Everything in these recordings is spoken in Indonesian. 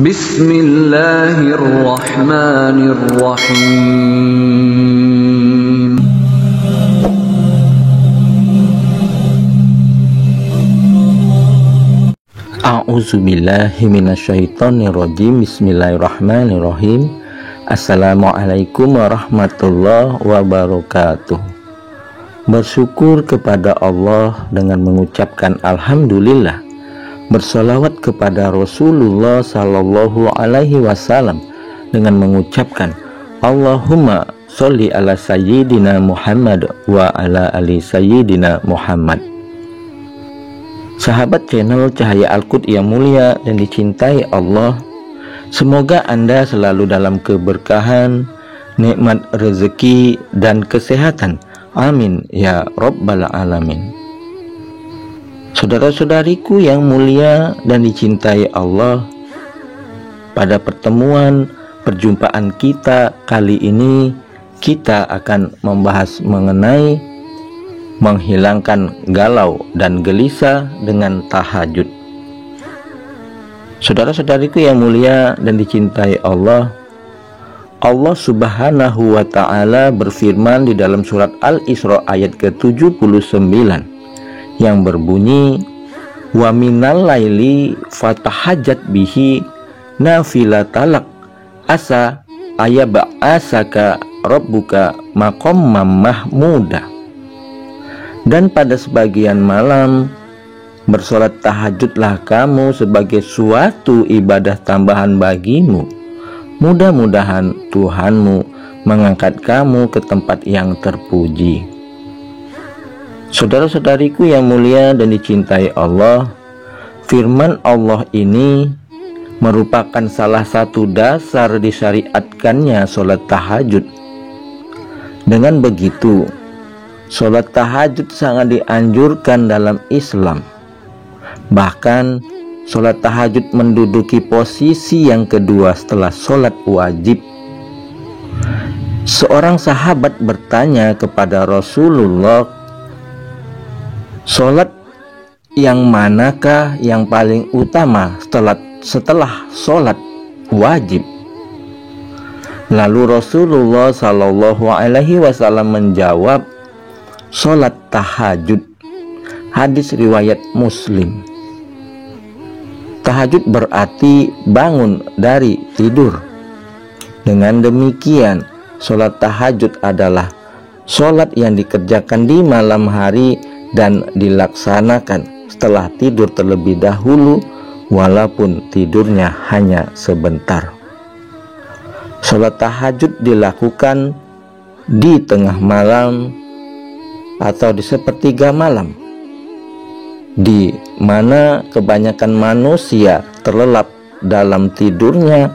Bismillahirrahmanirrahim. A'udzubillahi minasyaitonirrajim. Bismillahirrahmanirrahim. Assalamualaikum warahmatullahi wabarakatuh. Bersyukur kepada Allah dengan mengucapkan alhamdulillah. Bersolawat kepada Rasulullah sallallahu alaihi wasallam dengan mengucapkan Allahumma sholli ala sayyidina Muhammad wa ala ali sayyidina Muhammad. Sahabat channel Cahaya Al-Qud yang mulia dan dicintai Allah, semoga Anda selalu dalam keberkahan, nikmat rezeki dan kesehatan. Amin ya rabbal alamin. Saudara-saudariku yang mulia dan dicintai Allah, pada perjumpaan kita kali ini kita akan membahas mengenai menghilangkan galau dan gelisah dengan tahajud. Saudara-saudariku yang mulia dan dicintai Allah, Allah Subhanahu wa ta'ala berfirman di dalam surat Al-Isra ayat ke-79 yang berbunyi, wa minal laili fatahajjat bihi nafilatalak asa ayab'asaka rabbuka maqamam mahmuda. Dan pada sebagian malam bersolat tahajudlah kamu sebagai suatu ibadah tambahan bagimu. Mudah-mudahan Tuhanmu mengangkat kamu ke tempat yang terpuji. Saudara-saudariku yang mulia dan dicintai Allah, firman Allah ini merupakan salah satu dasar disyariatkannya sholat tahajud. Dengan begitu, sholat tahajud sangat dianjurkan dalam Islam. Bahkan sholat tahajud menduduki posisi yang kedua setelah sholat wajib. Seorang sahabat bertanya kepada Rasulullah, sholat yang manakah yang paling utama setelah sholat wajib? Lalu Rasulullah Shallallahu Alaihi Wasallam menjawab, sholat tahajud. Hadis riwayat Muslim. Tahajud berarti bangun dari tidur. Dengan demikian, sholat tahajud adalah sholat yang dikerjakan di malam hari dan dilaksanakan setelah tidur terlebih dahulu, walaupun tidurnya hanya sebentar. Sholat tahajud dilakukan di tengah malam atau di sepertiga malam, di mana kebanyakan manusia terlelap dalam tidurnya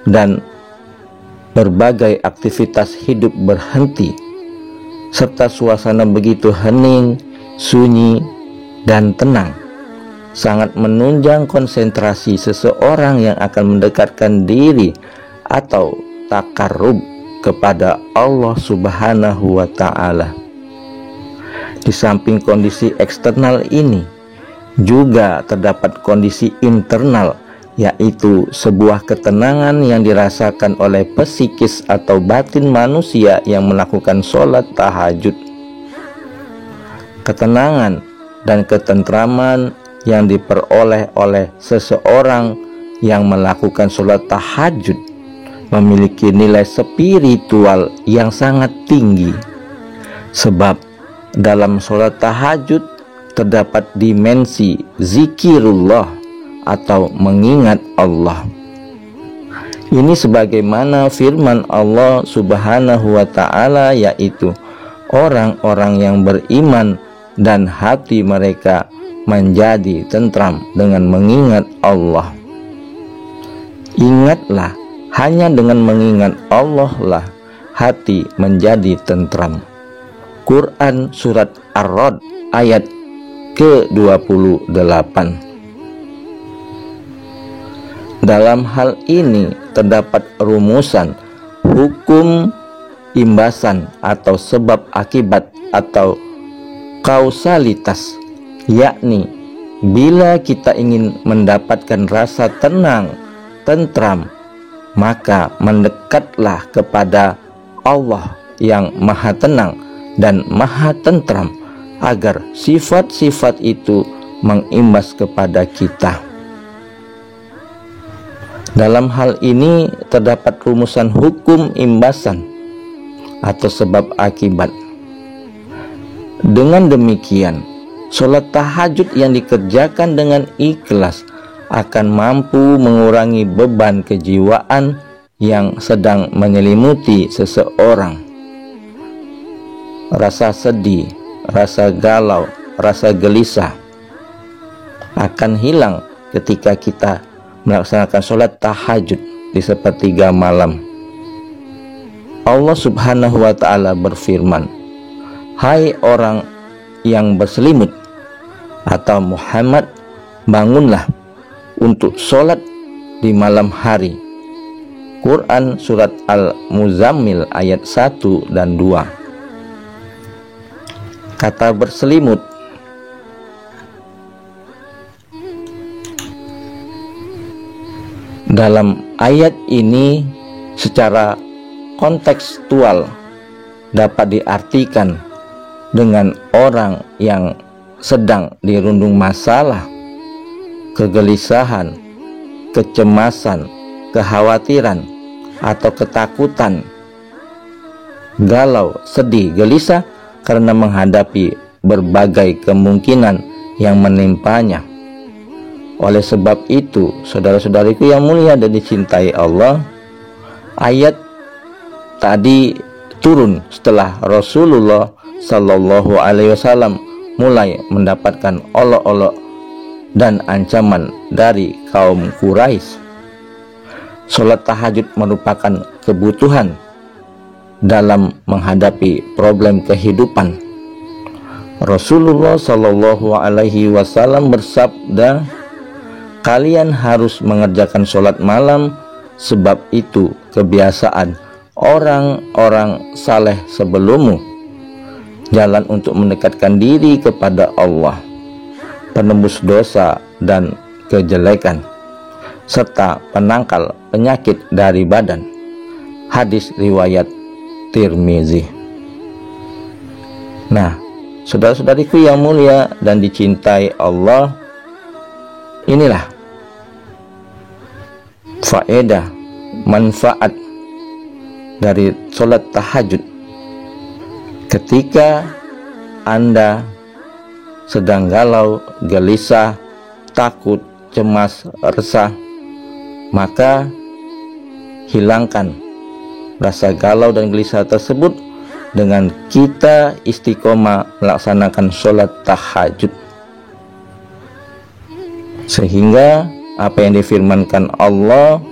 dan berbagai aktivitas hidup berhenti, serta suasana begitu hening, sunyi, dan tenang, sangat menunjang konsentrasi seseorang yang akan mendekatkan diri atau takarrub kepada Allah Subhanahu wa ta'ala. Di samping kondisi eksternal ini, juga terdapat kondisi internal, yaitu sebuah ketenangan yang dirasakan oleh psikis atau batin manusia yang melakukan sholat tahajud. Ketenangan dan ketentraman yang diperoleh oleh seseorang yang melakukan sholat tahajud memiliki nilai spiritual yang sangat tinggi, sebab dalam sholat tahajud terdapat dimensi zikirullah atau mengingat Allah. Ini sebagaimana firman Allah Subhanahu wa ta'ala, yaitu orang-orang yang beriman dan hati mereka menjadi tentram dengan mengingat Allah. Ingatlah, hanya dengan mengingat Allah lah hati menjadi tentram. Quran surat Ar-Ra'd ayat ke-28. Dalam hal ini terdapat rumusan hukum imbasan atau sebab akibat atau kausalitas, yakni bila kita ingin mendapatkan rasa tenang tentram, maka mendekatlah kepada Allah yang maha tenang dan maha tentram, agar sifat-sifat itu mengimbas kepada kita. Dalam hal ini terdapat rumusan hukum imbasan atau sebab akibat. Dengan demikian, sholat tahajud yang dikerjakan dengan ikhlas akan mampu mengurangi beban kejiwaan yang sedang menyelimuti seseorang. Rasa sedih, rasa galau, rasa gelisah akan hilang ketika kita melaksanakan sholat tahajud di sepertiga malam. Allah Subhanahu wa ta'ala berfirman, "Hai orang yang berselimut," atau Muhammad, "bangunlah untuk sholat di malam hari." Quran surat Al-Muzammil ayat 1 dan 2. Kata berselimut dalam ayat ini secara kontekstual dapat diartikan dengan orang yang sedang dirundung masalah, kegelisahan, kecemasan, kekhawatiran, atau ketakutan, galau, sedih, gelisah karena menghadapi berbagai kemungkinan yang menimpanya. Oleh sebab itu, saudara-saudariku yang mulia dan dicintai Allah, ayat tadi turun setelah Rasulullah Sallallahu Alaihi Wasallam mulai mendapatkan olok-olok dan ancaman dari kaum Quraisy. Sholat tahajud merupakan kebutuhan dalam menghadapi problem kehidupan. Rasulullah Sallallahu Alaihi Wasallam bersabda, "Kalian harus mengerjakan sholat malam, sebab itu kebiasaan orang-orang saleh sebelummu, jalan untuk mendekatkan diri kepada Allah, penembus dosa dan kejelekan, serta penangkal penyakit dari badan." Hadis riwayat Tirmizi. Nah, saudara-saudariku yang mulia dan dicintai Allah, inilah faedah, manfaat dari sholat tahajud. Ketika Anda sedang galau, gelisah, takut, cemas, resah, maka hilangkan rasa galau dan gelisah tersebut dengan kita istiqomah melaksanakan sholat tahajud, sehingga apa yang difirmankan Allah,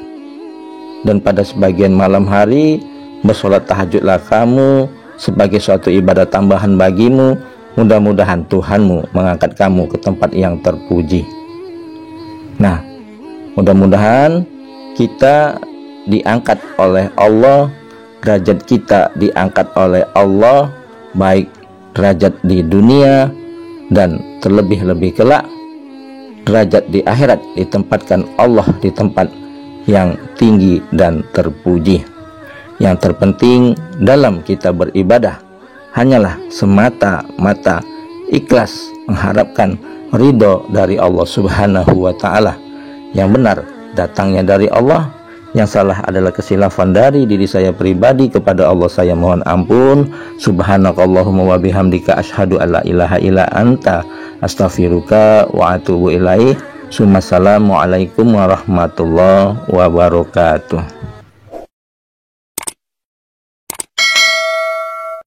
"Dan pada sebagian malam hari bersolat tahajudlah kamu sebagai suatu ibadah tambahan bagimu, mudah-mudahan Tuhanmu mengangkat kamu ke tempat yang terpuji." Nah, mudah-mudahan kita diangkat oleh Allah, derajat kita diangkat oleh Allah, baik derajat di dunia dan terlebih-lebih kelak derajat di akhirat ditempatkan Allah di tempat yang tinggi dan terpuji. Yang terpenting dalam kita beribadah hanyalah semata-mata ikhlas mengharapkan ridho dari Allah Subhanahu wa ta'ala. Yang benar datangnya dari Allah, yang salah adalah kesilafan dari diri saya pribadi. Kepada Allah saya mohon ampun. Subhanakallahumma wa bihamdika asyhadu alla ilaha illa anta astaghfiruka wa atubu ilaih. Assalamualaikum warahmatullahi wabarakatuh.